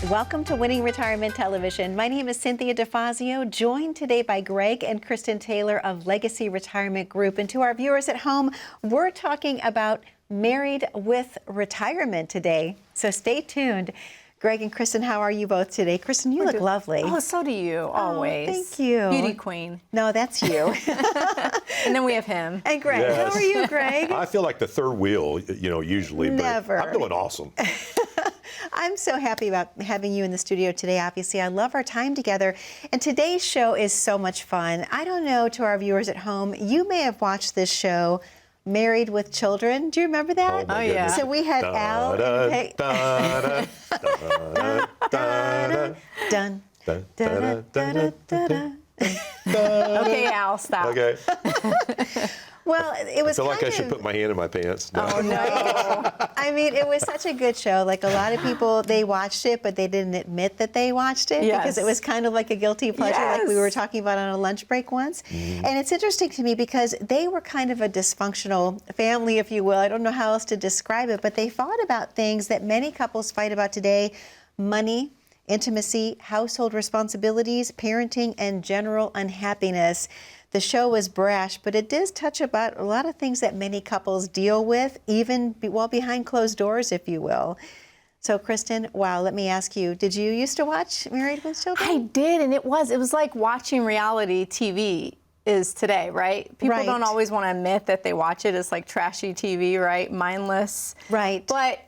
Welcome to Winning Retirement Television. My name is Cynthia DeFazio, joined today by Greg and Kristen Taylor of Legacy Retirement Group. And to our viewers at home, we're talking about married with retirement today. So stay tuned. Greg and Kristen, how are you both today? Kristen, you look lovely. Oh, so do you, always. Oh, thank you. Beauty queen. No, that's you. And then we have him. And Greg, Yes. how are you, Greg? I feel like the third wheel, usually, Never. but I'm doing awesome. I'm so happy about having you in the studio today. Obviously, I love our time together. And today's show is so much fun. I don't know, to our viewers at home, you may have watched this show, Married with Children. Do you remember that? Oh, my yeah. goodness. So we had Al and Peg. Dun, dun, dun, dun, dun. Okay, Al, stop. Okay. Well, it was I feel like I kind should of, put my hand in my pants. No. Oh, no. I mean, it was such a good show. Like, a lot of people, they watched it, but they didn't admit that they watched it because it Yes. was kind of like a guilty pleasure, like we Yes. were talking about on a lunch break once. And it's interesting to me because they were kind of a dysfunctional family, if you will. I don't know how else to describe it, but they fought about things that many couples fight about today: money, intimacy, household responsibilities, parenting, and general unhappiness. The show was brash, but it does touch about a lot of things that many couples deal with, even well behind closed doors, if you will. So, Kristen, wow, let me ask you, did you used to watch Married with Children? I did, and it was like watching reality TV is today, right? People Right. don't always want to admit that they watch it. It's like trashy TV, right? Mindless. Right. But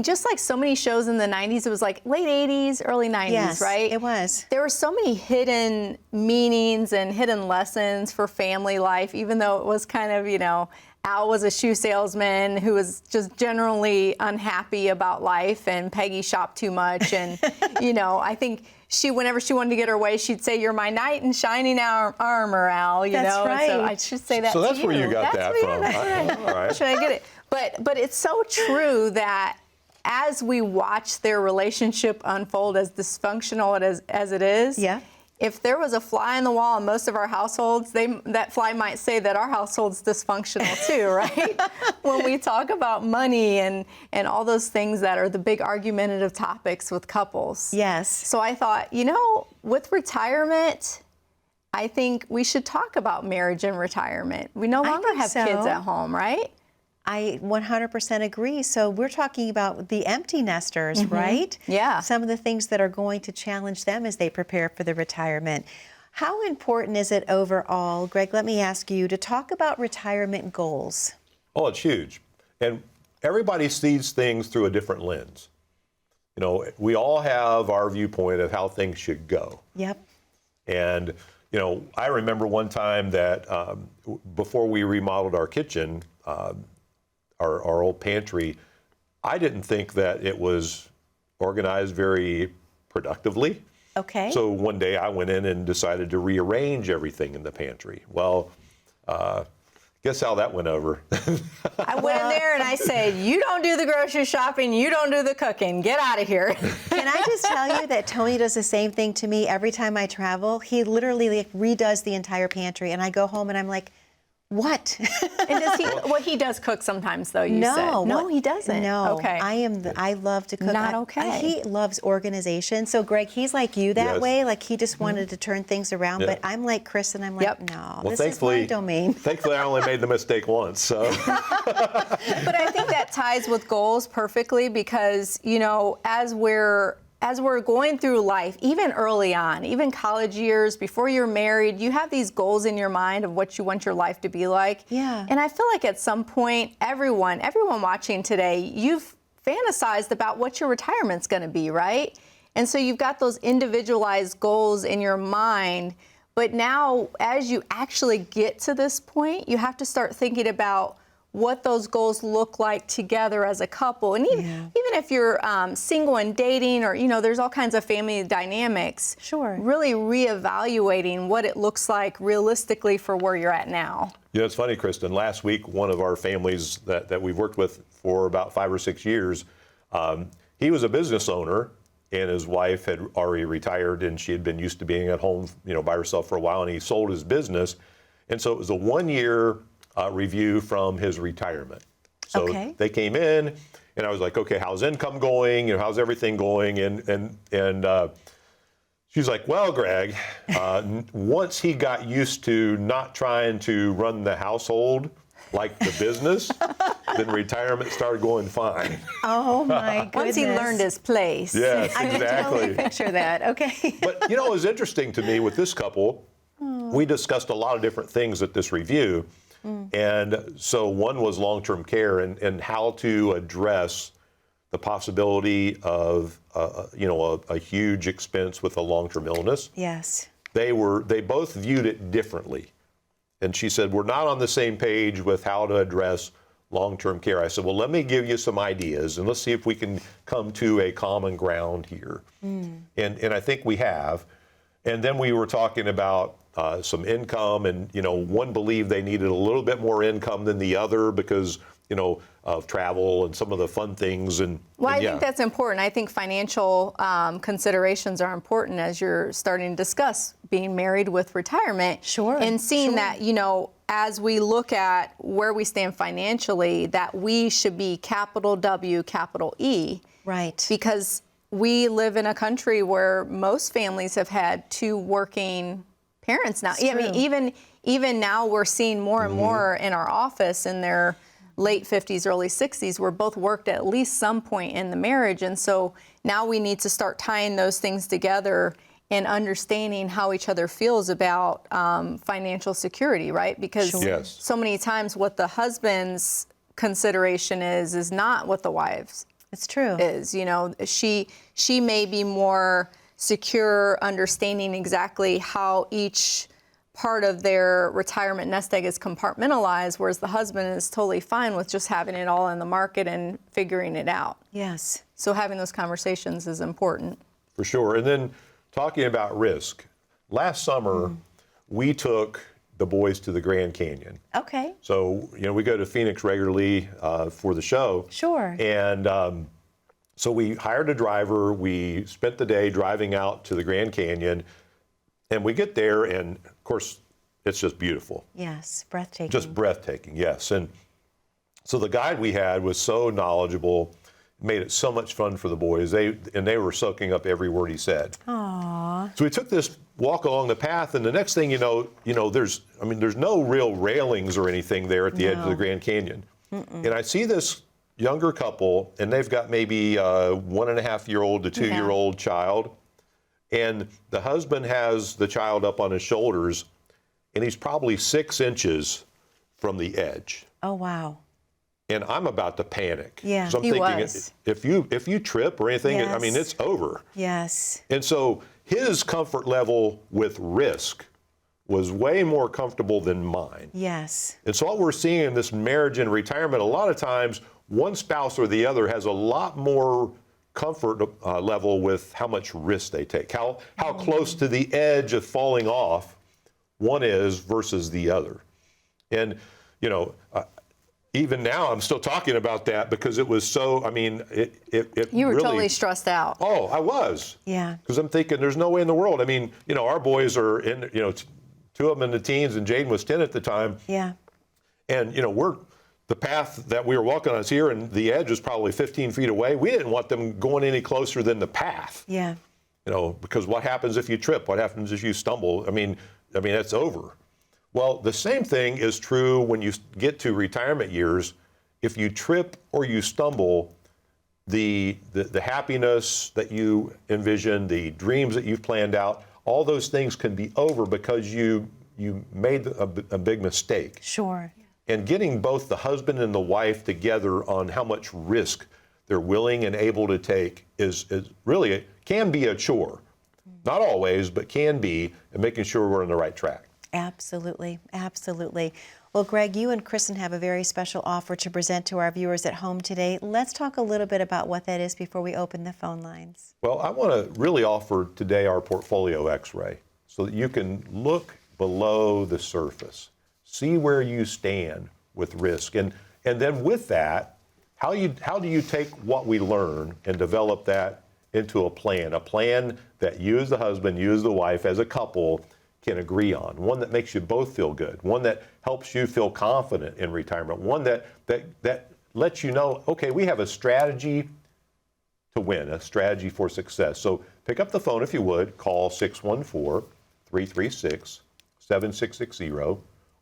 just like so many shows in the 90s, it was like late 80s, early 90s, Yes, right? it was. There were so many hidden meanings and hidden lessons for family life, even though it was kind of, Al was a shoe salesman who was just generally unhappy about life, and Peggy shopped too much. And, I think whenever she wanted to get her way, she'd say, "You're my knight in shining armor, Al," That's And right. so I should say that So to that's where you got that yeah, from. that's right. All right. Should I get it? But it's so true that as we watch their relationship unfold, as dysfunctional as it is, Yeah. if there was a fly in the wall in most of our households, that fly might say that our household's dysfunctional too, right? When we talk about money and all those things that are the big argumentative topics with couples. Yes. So I thought, with retirement, I think we should talk about marriage and retirement. We no longer think have so. kids at home, right? I 100% agree. So we're talking about the empty nesters, right? Yeah. Some of the things that are going to challenge them as they prepare for the retirement. How important is it overall, Greg, let me ask you, to talk about retirement goals? Oh, it's huge. And everybody sees things through a different lens. We all have our viewpoint of how things should go. Yep. And, I remember one time that before we remodeled our kitchen, our old pantry, I didn't think that it was organized very productively. Okay. So one day I went in and decided to rearrange everything in the pantry. Well, guess how that went over? I went in there and I said, "You don't do the grocery shopping, you don't do the cooking, get out of here." Can I just tell you that Tony does the same thing to me every time I travel? He literally redoes the entire pantry, and I go home and I'm like, what? And does he? Well, he does cook sometimes, though. You No, said no, what- he doesn't. No, Okay. I love to cook. Not okay. He loves organization. So, Greg, he's like you that Yes. way. Like, he just wanted to turn things around. Yeah. But I'm like Chris, and I'm like, Yep. no, Well, this is my domain. Thankfully, I only made the mistake once. So. But I think that ties with goals perfectly because, as we're going through life, even early on, even college years, before you're married, you have these goals in your mind of what you want your life to be like. Yeah. And I feel like at some point, everyone watching today, you've fantasized about what your retirement's going to be, right? And so you've got those individualized goals in your mind. But now, as you actually get to this point, you have to start thinking about what those goals look like together as a couple. And even if you're single and dating, or, there's all kinds of family dynamics. Sure. Really reevaluating what it looks like realistically for where you're at now. It's funny, Kristen. Last week, one of our families that we've worked with for about 5 or 6 years, he was a business owner, and his wife had already retired, and she had been used to being at home, by herself for a while, and he sold his business. And so it was a 1-year review from his retirement. So Okay. they came in And I was like, okay, how's income going? You know, how's everything going? And she's like, well, Greg, once he got used to not trying to run the household like the business, then retirement started going fine. Oh my goodness. Once he learned his place. Yes, I can totally exactly. picture that. Okay. But, you know, it was interesting to me with this couple, we discussed a lot of different things at this review. And so one was long-term care and how to address the possibility of, a huge expense with a long-term illness. Yes. They both viewed it differently. And she said, we're not on the same page with how to address long-term care. I said, well, let me give you some ideas and let's see if we can come to a common ground here. And I think we have. And then we were talking about some income, and, you know, one believed they needed a little bit more income than the other because, you know, of travel and some of the fun things. Well, I think that's important. I think financial considerations are important as you're starting to discuss being married with retirement. Sure. And seeing that, you know, as we look at where we stand financially, that we should be capital W, capital E. Right. Because we live in a country where most families have had two working parents now. I mean, even now we're seeing more and more in our office in their late 50s, early 60s, where both worked at least some point in the marriage. And so now we need to start tying those things together and understanding how each other feels about financial security, right? Because so many times what the husband's consideration is not what the wife's. It's true. Is, you know, she may be more secure, understanding exactly how each part of their retirement nest egg is compartmentalized, whereas the husband is totally fine with just having it all in the market and figuring it out. Yes. So having those conversations is important. For sure. And then talking about risk, last summer we took the boys to the Grand Canyon. Okay. So, you know, we go to Phoenix regularly for the show. Sure. And so we hired a driver. We spent the day driving out to the Grand Canyon. And we get there, and of course, it's just beautiful. Yes, breathtaking. Just breathtaking, yes. And so the guide we had was so knowledgeable, made it so much fun for the boys. They were soaking up every word he said. Aww. So we took this walk along the path, and the next thing you know, there's no real railings or anything there at the edge of the Grand Canyon. And I see this younger couple, and they've got maybe a 1.5-year-old to 2-year-old child. And the husband has the child up on his shoulders, and he's probably 6 inches from the edge. Oh, wow. And I'm about to panic. Yeah, so I'm he thinking, was. if you trip or anything, I mean, it's over. Yes. And so his comfort level with risk was way more comfortable than mine. Yes. And so what we're seeing in this marriage and retirement, a lot of times one spouse or the other has a lot more comfort level with how much risk they take, how close to the edge of falling off one is versus the other. And, you know, even now I'm still talking about that because it was so, I mean, it You were really, totally stressed out. Oh, I was. Yeah. Because I'm thinking there's no way in the world. I mean, you know, our boys are in, you know, 2 of them in the teens and Jaden was 10 at the time. Yeah. And, you know, the path that we were walking on is here, and the edge is probably 15 feet away. We didn't want them going any closer than the path. Yeah. You know, because what happens if you trip? What happens if you stumble? I mean, it's over. Well, the same thing is true when you get to retirement years. If you trip or you stumble, the happiness that you envision, the dreams that you've planned out, all those things can be over because you made a big mistake. Sure. And getting both the husband and the wife together on how much risk they're willing and able to take is really, can be a chore. Not always, but can be, and making sure we're on the right track. Absolutely. Absolutely. Well, Greg, you and Kristen have a very special offer to present to our viewers at home today. Let's talk a little bit about what that is before we open the phone lines. Well, I want to really offer today our portfolio x-ray so that you can look below the surface, see where you stand with risk. And then with that, how do you take what we learn and develop that into a plan that you as the husband, you as the wife, as a couple can agree on, one that makes you both feel good, one that helps you feel confident in retirement, one that lets you know, okay, we have a strategy to win, a strategy for success. So pick up the phone if you would, call 614-336-7660,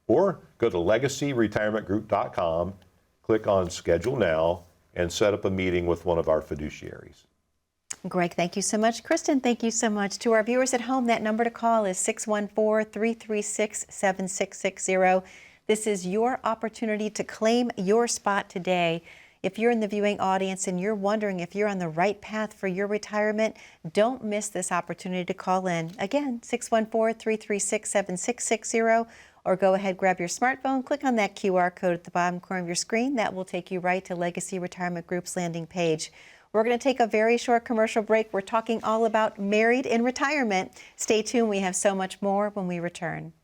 or go to legacyretirementgroup.com, click on Schedule Now, and set up a meeting with one of our fiduciaries. Greg, thank you so much. Kristen, thank you so much. To our viewers at home, that number to call is 614-336-7660. This is your opportunity to claim your spot today. If you're in the viewing audience and you're wondering if you're on the right path for your retirement, don't miss this opportunity to call in. Again, 614-336-7660, or go ahead, grab your smartphone, click on that QR code at the bottom corner of your screen. That will take you right to Legacy Retirement Group's landing page. We're going to take a very short commercial break. We're talking all about married in retirement. Stay tuned. We have so much more when we return.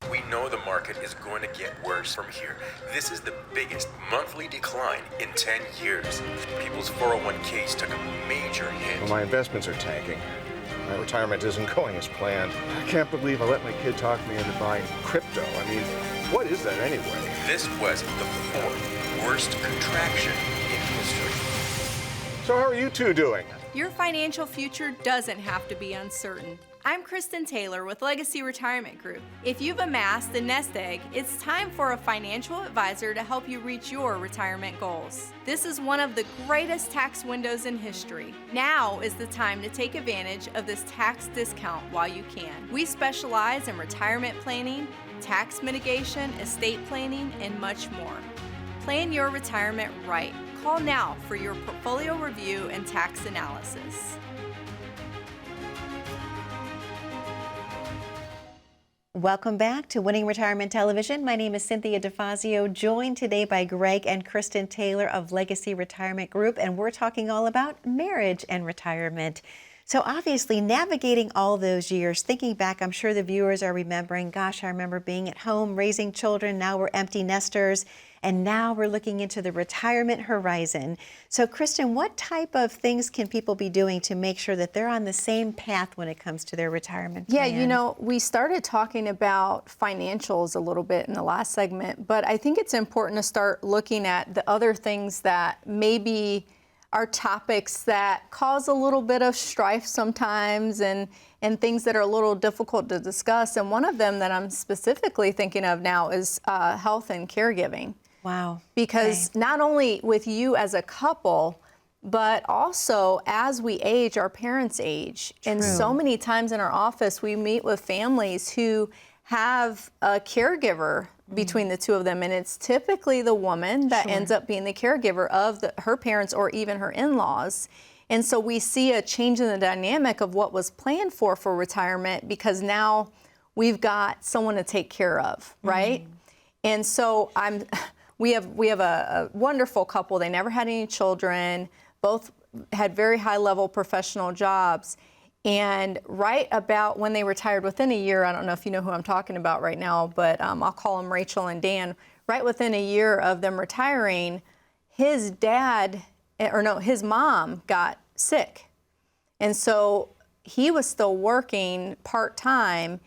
We know the market is going to get worse from here. This is the biggest monthly decline in 10 years. People's 401ks took a major hit. Well, my investments are tanking. My retirement isn't going as planned. I can't believe I let my kid talk me into buying crypto. I mean, what is that anyway? This was the fourth worst contraction in history. So how are you two doing? Your financial future doesn't have to be uncertain. I'm Kristen Taylor with Legacy Retirement Group. If you've amassed a nest egg, it's time for a financial advisor to help you reach your retirement goals. This is one of the greatest tax windows in history. Now is the time to take advantage of this tax discount while you can. We specialize in retirement planning, tax mitigation, estate planning, and much more. Plan your retirement right. Call now for your portfolio review and tax analysis. Welcome back to Winning Retirement Television. My name is Cynthia DeFazio, joined today by Greg and Kristen Taylor of Legacy Retirement Group, and we're talking all about marriage and retirement. So obviously, navigating all those years, thinking back, I'm sure the viewers are remembering, gosh, I remember being at home, raising children, now we're empty nesters, and now we're looking into the retirement horizon. So Kristen, what type of things can people be doing to make sure that they're on the same path when it comes to their retirement plan? Yeah, you know, we started talking about financials a little bit in the last segment, but I think it's important to start looking at the other things that maybe are topics that cause a little bit of strife sometimes and things that are a little difficult to discuss. And one of them that I'm specifically thinking of now is health and caregiving. Wow. Because not only with you as a couple, but also as we age, our parents age. True. And so many times in our office, we meet with families who have a caregiver between the two of them. And it's typically the woman that ends up being the caregiver of her parents or even her in-laws. And so we see a change in the dynamic of what was planned for retirement, because now we've got someone to take care of, right? And so we have a wonderful couple. They never had any children. Both had very high level professional jobs. And right about when they retired, within a year, I don't know if you know who I'm talking about right now, but I'll call them Rachel and Dan. Right within a year of them retiring, his mom got sick. And so he was still working part-time.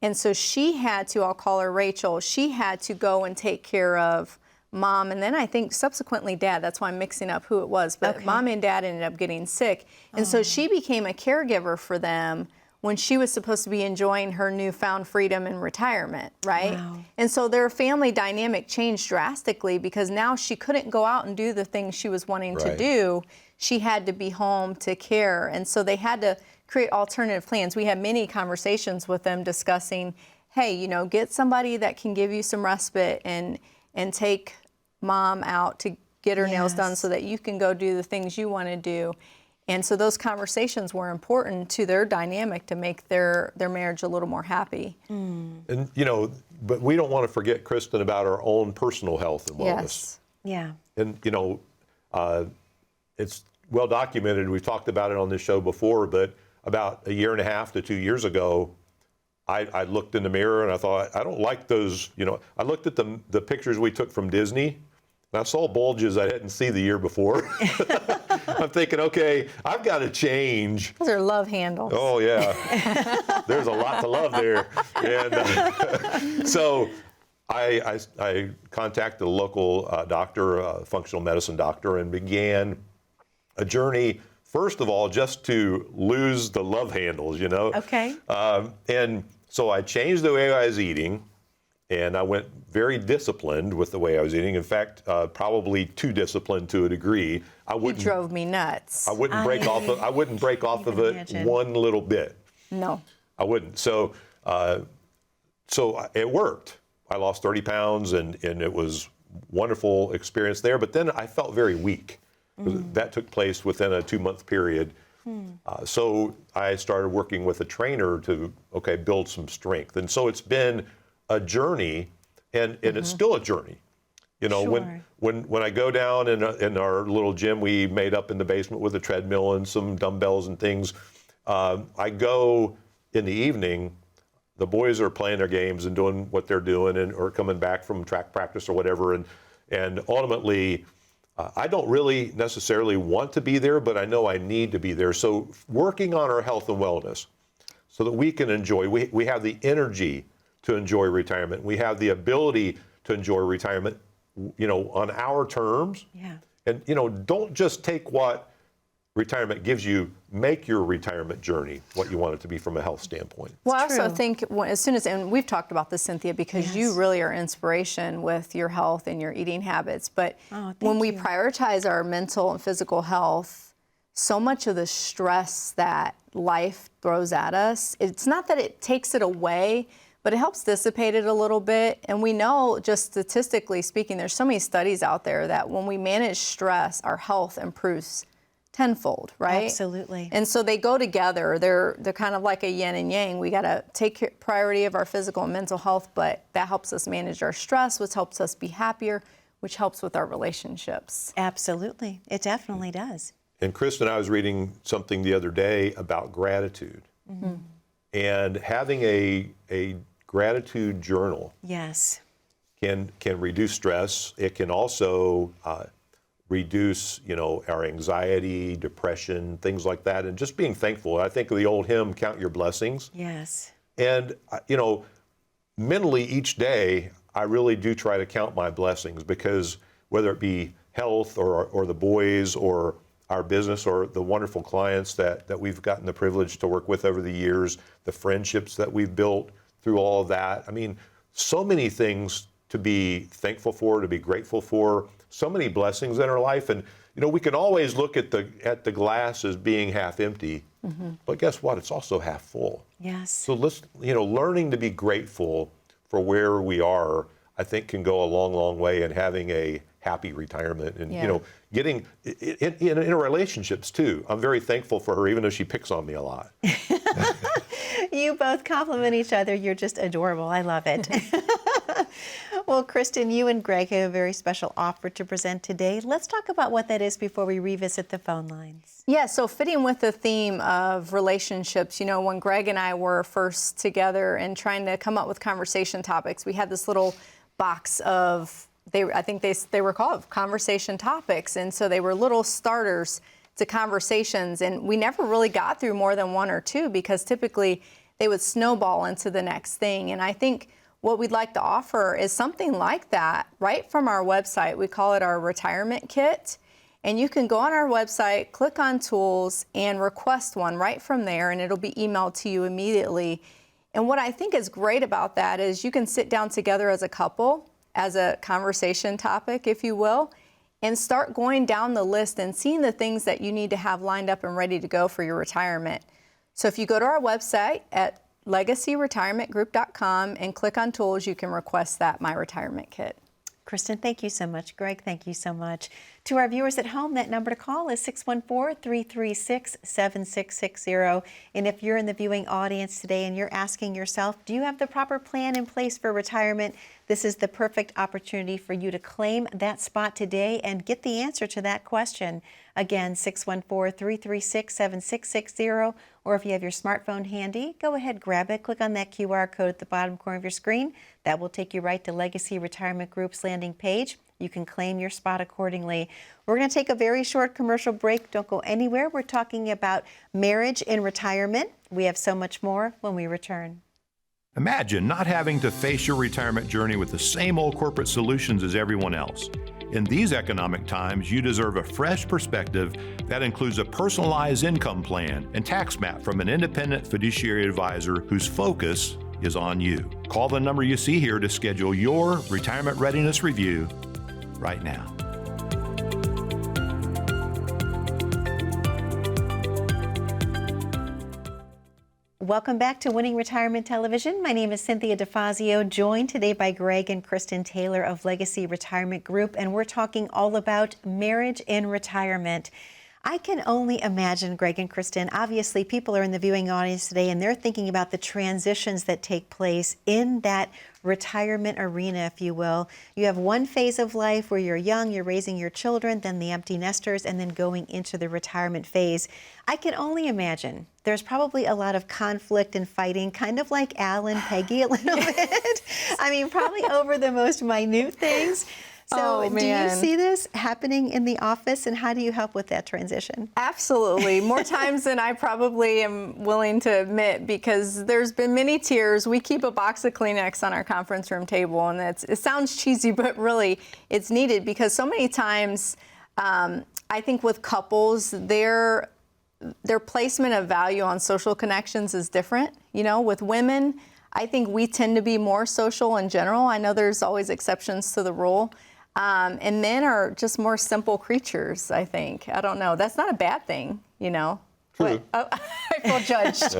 And so she had to, I'll call her Rachel, she had to go and take care of Mom, and then I think subsequently Dad. That's why I'm mixing up who it was. But Mom and Dad ended up getting sick. And so she became a caregiver for them when she was supposed to be enjoying her newfound freedom in retirement, right? Wow. And so their family dynamic changed drastically, because now she couldn't go out and do the things she was wanting to do. She had to be home to care. And so they had to create alternative plans. We had many conversations with them discussing, hey, you know, get somebody that can give you some respite and take Mom out to get her nails done so that you can go do the things you want to do. And so those conversations were important to their dynamic to make their marriage a little more happy. And, you know, but we don't want to forget, Kristen, about our own personal health and wellness. Yes. Yeah. And, you know, it's well documented. We've talked about it on this show before, but about 1.5 to 2 years ago, I looked in the mirror and I thought, I don't like those, you know, I looked at the pictures we took from Disney, and I saw bulges I didn't see the year before. I'm thinking, okay, I've got to change. Those are love handles. Oh, yeah. There's a lot to love there. And so I contacted a local doctor, a functional medicine doctor, and began a journey, first of all, just to lose the love handles, you know? Okay. And so I changed the way I was eating, and I went very disciplined with the way I was eating. In fact, probably too disciplined to a degree. You drove me nuts. I wouldn't break off of it imagine. one little bit. No. I wouldn't. So it worked. I lost 30 pounds, and it was wonderful experience there. But then I felt very weak. That took place within a 2-month period. So I started working with a trainer to, build some strength. And so it's been a journey, and it's still a journey. You know, Sure. when I go down in our little gym we made up in the basement with a treadmill and some dumbbells and things, I go in the evening, the boys are playing their games and doing what they're doing or coming back from track practice or whatever. And ultimately, I don't really necessarily want to be there, but I know I need to be there. So working on our health and wellness so that we can enjoy, we have the energy to enjoy retirement. We have the ability to enjoy retirement, you know, on our terms. Yeah. And, you know, don't just take what retirement gives you, make your retirement journey what you want it to be from a health standpoint. Well, I also true. think as soon as, and we've talked about this, Cynthia, because you really are inspiration with your health and your eating habits. But when we prioritize our mental and physical health, so much of the stress that life throws at us, it's not that it takes it away, but it helps dissipate it a little bit. And we know, just statistically speaking, there's so many studies out there that when we manage stress, our health improves tenfold, right? Absolutely. And so they go together. They're kind of like a yin and yang. We got to take priority of our physical and mental health, but that helps us manage our stress, which helps us be happier, which helps with our relationships. Absolutely. It definitely does. And Kristen, I was reading something the other day about gratitude. And having a gratitude journal Yes. can reduce stress. It can also reduce, you know, our anxiety, depression, things like that, and just being thankful. I think of the old hymn, "Count Your Blessings." Yes. And, you know, mentally each day, I really do try to count my blessings, because whether it be health or the boys or our business or the wonderful clients that we've gotten the privilege to work with over the years, the friendships that we've built through all of that. I mean, so many things to be thankful for, to be grateful for, so many blessings in our life. And, you know, we can always look at the glass as being half empty, but guess what? It's also half full. Yes. So learning to be grateful for where we are, I think, can go a long, long way in having a happy retirement. And, you know, getting in relationships too. I'm very thankful for her, even though she picks on me a lot. You both compliment each other. You're just adorable. I love it. Well, Kristen, you and Greg have a very special offer to present today. Let's talk about what that is before we revisit the phone lines. Yeah, so fitting with the theme of relationships, you know, when Greg and I were first together and trying to come up with conversation topics, we had this little box of, I think they were called conversation topics. And so they were little starters to conversations. And we never really got through more than one or two, because typically they would snowball into the next thing. And I think what we'd like to offer is something like that right from our website. We call it our retirement kit. And you can go on our website, click on tools, and request one right from there, and it'll be emailed to you immediately. And what I think is great about that is you can sit down together as a couple, as a conversation topic, if you will, and start going down the list and seeing the things that you need to have lined up and ready to go for your retirement. So if you go to our website at legacyretirementgroup.com and click on tools, you can request that My Retirement Kit. Kristen, thank you so much. Greg, thank you so much. To our viewers at home, that number to call is 614-336-7660. And if you're in the viewing audience today and you're asking yourself, do you have the proper plan in place for retirement? This is the perfect opportunity for you to claim that spot today and get the answer to that question. Again, 614-336-7660. Or if you have your smartphone handy, go ahead, grab it, click on that QR code at the bottom corner of your screen. That will take you right to Legacy Retirement Group's landing page. You can claim your spot accordingly. We're going to take a very short commercial break. Don't go anywhere. We're talking about marriage in retirement. We have so much more when we return. Imagine not having to face your retirement journey with the same old corporate solutions as everyone else. In these economic times, you deserve a fresh perspective that includes a personalized income plan and tax map from an independent fiduciary advisor whose focus is on you. Call the number you see here to schedule your retirement readiness review right now. Welcome back to Winning Retirement Television. My name is Cynthia DeFazio, joined today by Greg and Kristen Taylor of Legacy Retirement Group, and we're talking all about marriage in retirement. I can only imagine, Greg and Kristen, obviously people are in the viewing audience today and they're thinking about the transitions that take place in that retirement arena, if you will. You have one phase of life where you're young, you're raising your children, then the empty nesters, and then going into the retirement phase. I can only imagine there's probably a lot of conflict and fighting, kind of like Al and Peggy a little bit. I mean, probably over the most minute things. So do you see this happening in the office, and how do you help with that transition? Absolutely. More times than I probably am willing to admit, because there's been many tears. We keep a box of Kleenex on our conference room table, and it sounds cheesy, but really it's needed, because so many times I think with couples, their placement of value on social connections is different. You know, with women, I think we tend to be more social in general. I know there's always exceptions to the rule. And men are just more simple creatures, I think. I don't know. That's not a bad thing, you know. True. Oh, I feel judged.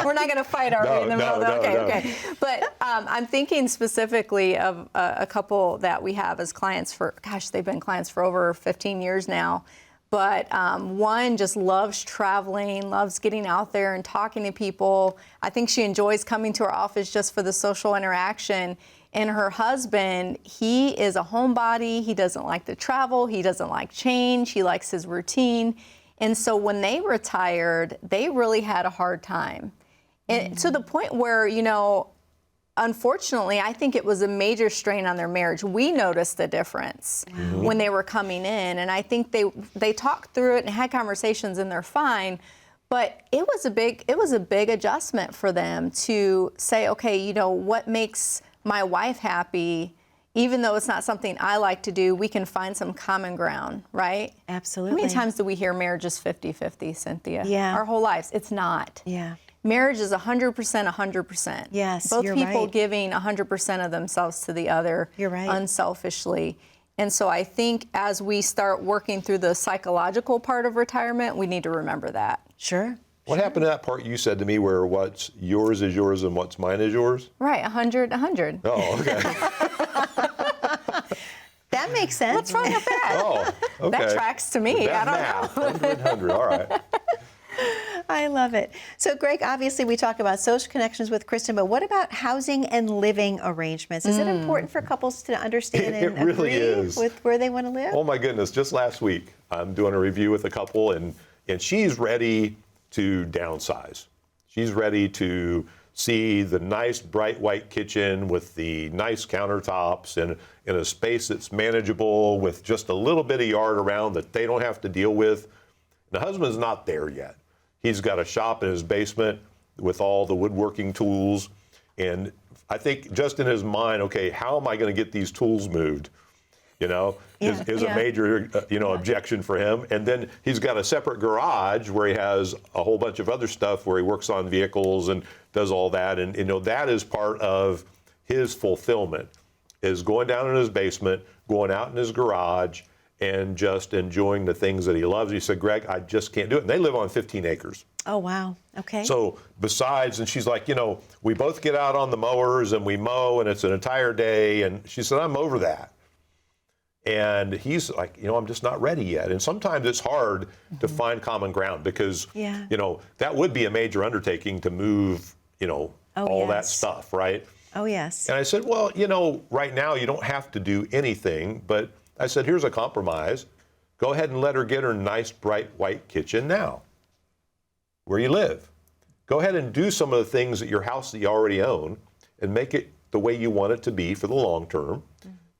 We're not going to fight, are we, in the middle of that? Okay. But I'm thinking specifically of a couple that we have as clients for, gosh, they've been clients for over 15 years now. But one just loves traveling, loves getting out there and talking to people. I think she enjoys coming to our office just for the social interaction. And her husband, he is a homebody. He doesn't like to travel. He doesn't like change. He likes his routine. And so when they retired, they really had a hard time. And to the point where, you know, unfortunately, I think it was a major strain on their marriage. We noticed the difference when they were coming in. And I think they talked through it and had conversations, and they're fine. But it was a big adjustment for them to say, okay, you know, what makes my wife happy, even though it's not something I like to do, we can find some common ground, right? Absolutely. How many times do we hear marriage is 50-50, Cynthia? Yeah. Our whole lives. It's not. Yeah. Marriage is 100%, 100%. Yes, Both you're people right. giving 100% of themselves to the other, You're right. unselfishly. And so I think as we start working through the psychological part of retirement, we need to remember that. Sure. What happened to that part you said to me where what's yours is yours and what's mine is yours? Right, 100, 100. Oh, okay. That makes sense. What's wrong with that? Oh, okay. That tracks to me. That I math, don't know. 100, all right. I love it. So, Greg, obviously we talk about social connections with Kristen, but what about housing and living arrangements? Is it important for couples to understand and It really agree is. with where they want to live? Oh my goodness, just last week, I'm doing a review with a couple and she's ready to downsize. She's ready to see the nice bright white kitchen with the nice countertops and in a space that's manageable with just a little bit of yard around that they don't have to deal with. The husband's not there yet. He's got a shop in his basement with all the woodworking tools. And I think just in his mind, okay, how am I going to get these tools moved? You know, is a major, objection for him. And then he's got a separate garage where he has a whole bunch of other stuff where he works on vehicles and does all that. And, that is part of his fulfillment, is going down in his basement, going out in his garage, and just enjoying the things that he loves. He said, Greg, I just can't do it. And they live on 15 acres. Oh, wow. Okay. So besides, and she's like, we both get out on the mowers and we mow and it's an entire day. And she said, I'm over that. And he's like, I'm just not ready yet. And sometimes it's hard to find common ground because, that would be a major undertaking to move, all that stuff, right? Oh, yes. And I said, well, right now you don't have to do anything, but I said, here's a compromise. Go ahead and let her get her nice, bright, white kitchen now, where you live. Go ahead and do some of the things at your house that you already own and make it the way you want it to be for the long term.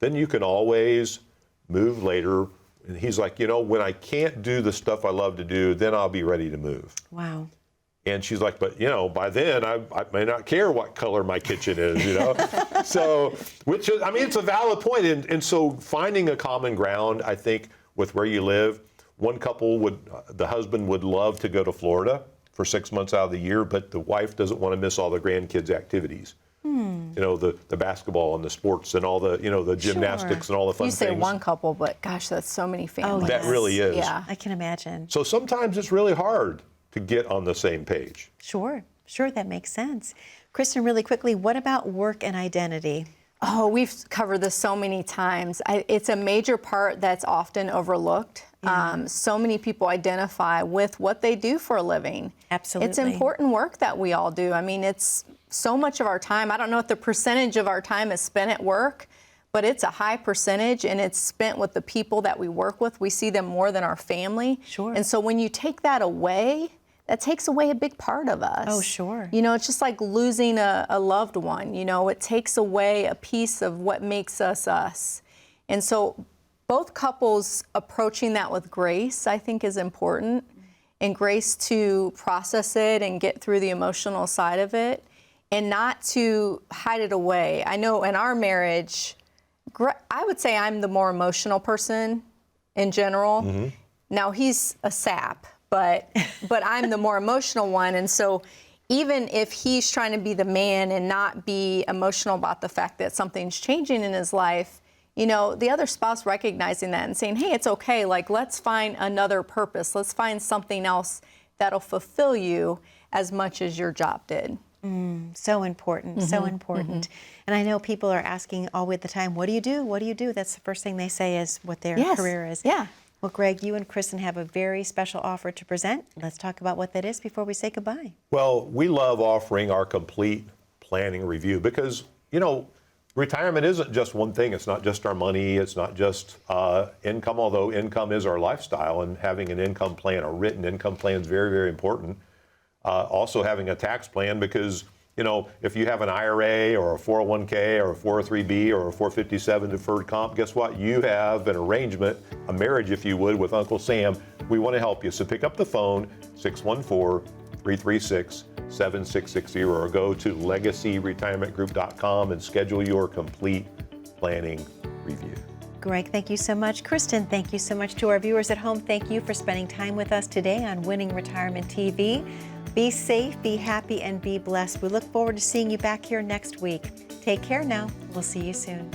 Then you can always move later. And he's like, when I can't do the stuff I love to do, then I'll be ready to move. Wow. And she's like, but by then I may not care what color my kitchen is, So, which is, I mean, it's a valid point. And so finding a common ground, I think, with where you live, one couple the husband would love to go to Florida for 6 months out of the year, but the wife doesn't want to miss all the grandkids' activities. The basketball and the sports and all the, the gymnastics and all the fun things. You say one couple, but gosh, that's so many families. That really is. Yeah. I can imagine. So sometimes it's really hard to get on the same page. Sure, that makes sense. Kristen, really quickly, what about work and identity? Oh, we've covered this so many times. It's a major part that's often overlooked. So many people identify with what they do for a living. Absolutely. It's important work that we all do. I mean, it's so much of our time. I don't know what the percentage of our time is spent at work, but it's a high percentage, and it's spent with the people that we work with. We see them more than our family. Sure. And so when you take that away, that takes away a big part of us. Oh, sure. It's just like losing a loved one. It takes away a piece of what makes us us. And so both couples approaching that with grace, I think, is important, and grace to process it and get through the emotional side of it, and not to hide it away. I know in our marriage, I would say I'm the more emotional person in general. Mm-hmm. Now, he's a sap, but I'm the more emotional one. And so even if he's trying to be the man and not be emotional about the fact that something's changing in his life, the other spouse recognizing that and saying, hey, it's okay, like, let's find another purpose. Let's find something else that'll fulfill you as much as your job did. So important, so important. And I know people are asking all the time, what do you do? What do you do? That's the first thing they say is what their career is. Yeah. Well, Greg, you and Kristen have a very special offer to present. Let's talk about what that is before we say goodbye. Well, we love offering our complete planning review because, retirement isn't just one thing. It's not just our money. It's not just income, although income is our lifestyle, and having an income plan, a written income plan, is very, very important. Also having a tax plan because, if you have an IRA or a 401k or a 403b or a 457 deferred comp, guess what? You have an arrangement, a marriage, if you would, with Uncle Sam. We want to help you. So pick up the phone, 614-336-7660, or go to legacyretirementgroup.com and schedule your complete planning review. Greg, thank you so much. Kristen, thank you so much. To our viewers at home, thank you for spending time with us today on Winning Retirement TV. Be safe, be happy, and be blessed. We look forward to seeing you back here next week. Take care now. We'll see you soon.